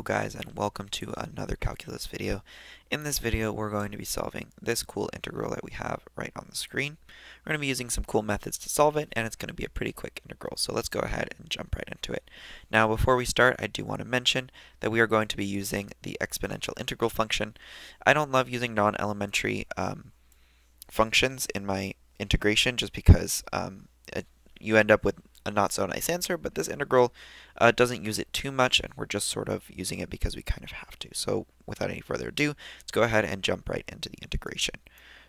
guys, and welcome to another calculus video. In this video we're going to be solving this cool integral that we have right on the screen. We're going to be using some cool methods to solve it, and it's going to be a pretty quick integral, so let's go ahead and jump right into it. Now before we start, I do want to mention that we are going to be using the exponential integral function. I don't love using non-elementary functions in my integration just because you end up with a not so nice answer, but this integral doesn't use it too much, and we're just sort of using it because we kind of have to. So without any further ado, let's go ahead and jump right into the integration.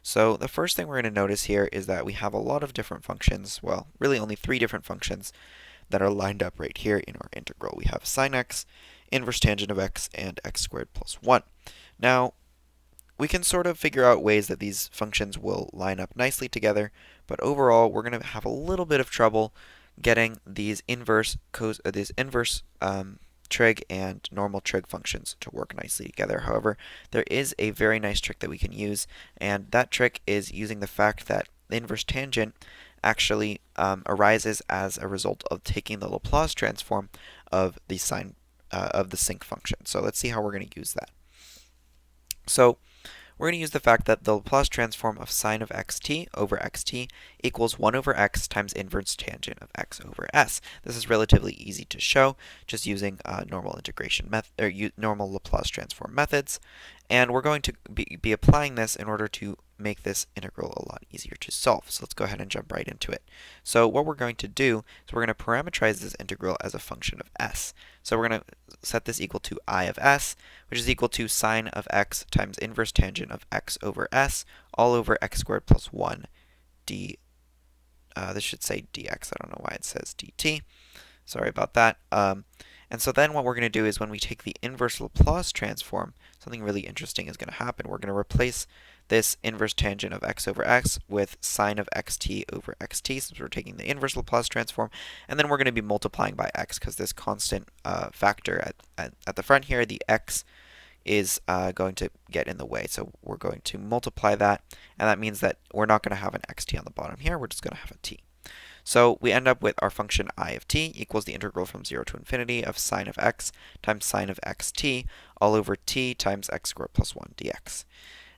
So the first thing we're going to notice here is that we have a lot of different functions, well, really only three different functions that are lined up right here in our integral. We have sine x, inverse tangent of x, and x squared plus 1. Now, we can sort of figure out ways that these functions will line up nicely together, but overall we're going to have a little bit of trouble getting these inverse trig and normal trig functions to work nicely together. However, there is a very nice trick that we can use, and that trick is using the fact that the inverse tangent actually arises as a result of taking the Laplace transform of the sinc function. So let's see how we're going to use that. So we're going to use the fact that the Laplace transform of sine of xt over xt equals 1 over x times inverse tangent of x over s. This is relatively easy to show, just using normal integration method or normal Laplace transform methods, and we're going to be applying this in order to make this integral a lot easier to solve. So let's go ahead and jump right into it. So what we're going to do is we're going to parameterize this integral as a function of s. So we're going to set this equal to I of s, which is equal to sine of x times inverse tangent of x over s, all over x squared plus 1 d. This should say dx. I don't know why it says dt. Sorry about that. And so then what we're going to do is when we take the inverse Laplace transform, something really interesting is going to happen. We're going to replace this inverse tangent of x over x with sine of xt over xt, since we're taking the inverse Laplace transform, and then we're going to be multiplying by x because this constant factor at the front here, the x, is going to get in the way. So we're going to multiply that, and that means that we're not going to have an xt on the bottom here, we're just going to have a t. So we end up with our function I of t equals the integral from 0 to infinity of sine of x times sine of xt all over t times x squared plus 1 dx.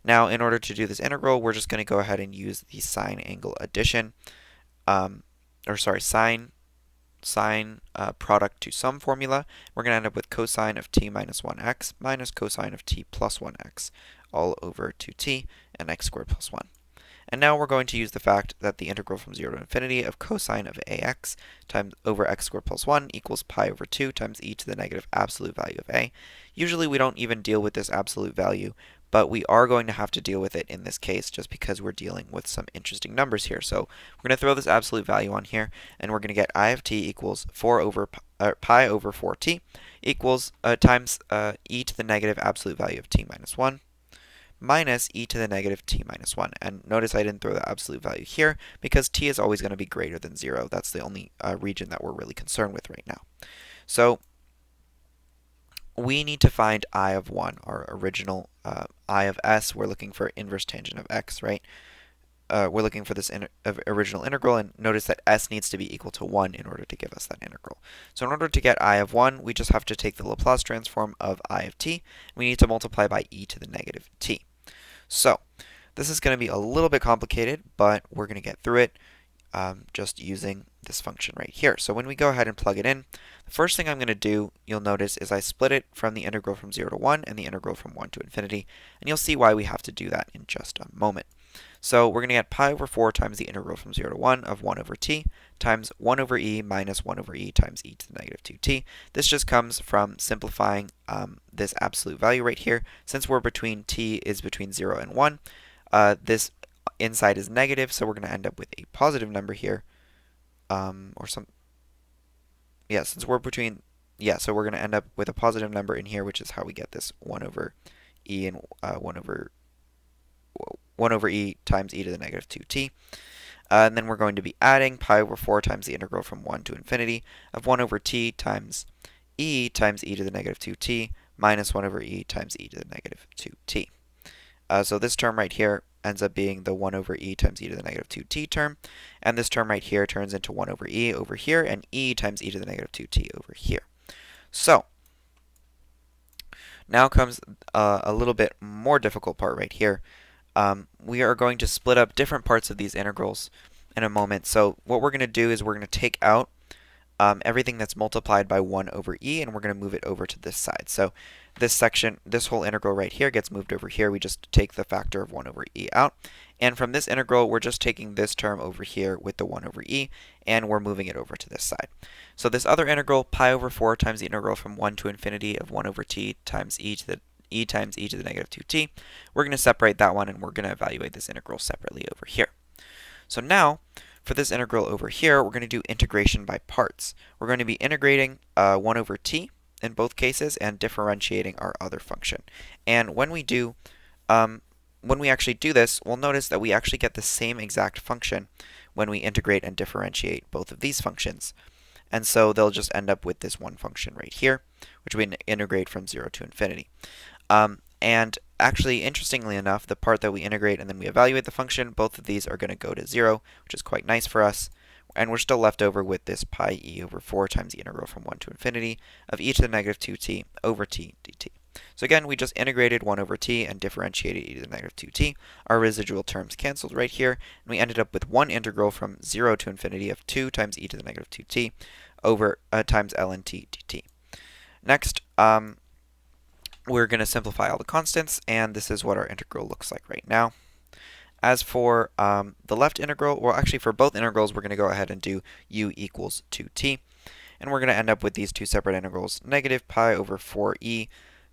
Now, in order to do this integral, we're just going to go ahead and use the sine angle addition, sine product to sum formula. We're going to end up with cosine of t minus 1x minus cosine of t plus 1x all over 2t and x squared plus 1. And now we're going to use the fact that the integral from 0 to infinity of cosine of ax times over x squared plus 1 equals pi over 2 times e to the negative absolute value of a. Usually we don't even deal with this absolute value, but we are going to have to deal with it in this case just because we're dealing with some interesting numbers here. So we're going to throw this absolute value on here, and we're going to get I of t equals pi over 4t equals times e to the negative absolute value of t minus 1 minus e to the negative t minus 1. And notice I didn't throw the absolute value here because t is always going to be greater than 0. That's the only region that we're really concerned with right now. So we need to find I of 1, our original I of s. We're looking for inverse tangent of x, right? We're looking for this original integral, and notice that s needs to be equal to 1 in order to give us that integral. So in order to get I of 1, we just have to take the Laplace transform of I of t. We need to multiply by e to the negative t. So this is going to be a little bit complicated, but we're going to get through it just using this function right here. So when we go ahead and plug it in, the first thing I'm going to do, you'll notice, is I split it from the integral from 0 to 1 and the integral from 1 to infinity, and you'll see why we have to do that in just a moment. So we're going to get pi over 4 times the integral from 0 to 1 of 1 over t times 1 over e minus 1 over e times e to the negative 2t. This just comes from simplifying this absolute value right here. Since we're between t is between 0 and 1, this inside is negative, so we're going to end up with a positive number here, so we're going to end up with a positive number in here, which is how we get this 1 over e and 1 over e times e to the negative 2t. And then we're going to be adding pi over 4 times the integral from 1 to infinity of 1 over t times e to the negative 2t minus 1 over e times e to the negative 2t. So this term right here ends up being the 1 over e times e to the negative 2t term, and this term right here turns into 1 over e over here, and e times e to the negative 2t over here. So Now comes a little bit more difficult part right here. We are going to split up different parts of these integrals in a moment. So what we're going to do is we're going to take out everything that's multiplied by 1 over e, and we're going to move it over to this side. So this section, this whole integral right here gets moved over here. We just take the factor of 1 over e out. And from this integral, we're just taking this term over here with the 1 over e, and we're moving it over to this side. So this other integral, pi over 4 times the integral from 1 to infinity of 1 over t times e times e to the negative 2t, we're going to separate that one, and we're going to evaluate this integral separately over here. So now, for this integral over here, we're going to do integration by parts. We're going to be integrating 1 over t in both cases and differentiating our other function. And when we actually do this, we'll notice that we actually get the same exact function when we integrate and differentiate both of these functions. And so they'll just end up with this one function right here, which we integrate from 0 to infinity. And actually, interestingly enough, the part that we integrate and then we evaluate the function, both of these are going to go to 0, which is quite nice for us. And we're still left over with this pi e over 4 times the integral from 1 to infinity of e to the negative 2t over t dt. So again, we just integrated 1 over t and differentiated e to the negative 2t. Our residual terms canceled right here, and we ended up with one integral from 0 to infinity of 2 times e to the negative 2t over times ln t dt. Next, we're going to simplify all the constants, and this is what our integral looks like right now. As for the left integral, well, actually for both integrals, we're going to go ahead and do u equals 2t. And we're going to end up with these two separate integrals, negative pi over 4e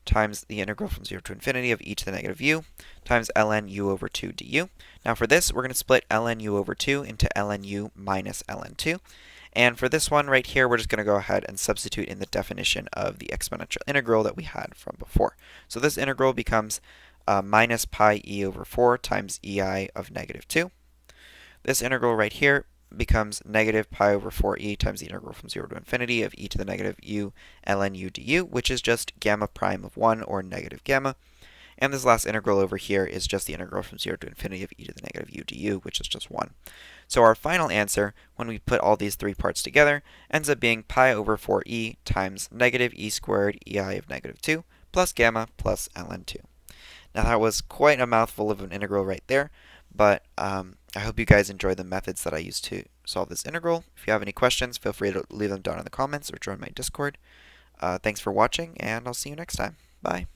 times the integral from 0 to infinity of e to the negative u times ln u over 2 du. Now for this, we're going to split ln u over 2 into ln u minus ln 2. And for this one right here, we're just going to go ahead and substitute in the definition of the exponential integral that we had from before. So this integral becomes minus pi e over 4 times ei of negative 2. This integral right here becomes negative pi over 4e times the integral from 0 to infinity of e to the negative u ln u du, which is just gamma prime of 1, or negative gamma. And this last integral over here is just the integral from 0 to infinity of e to the negative u du, which is just 1. So our final answer, when we put all these three parts together, ends up being pi over 4e times negative e squared ei of negative 2 plus gamma plus ln 2. Now that was quite a mouthful of an integral right there, but I hope you guys enjoy the methods that I used to solve this integral. If you have any questions, feel free to leave them down in the comments or join my Discord. Thanks for watching, and I'll see you next time. Bye.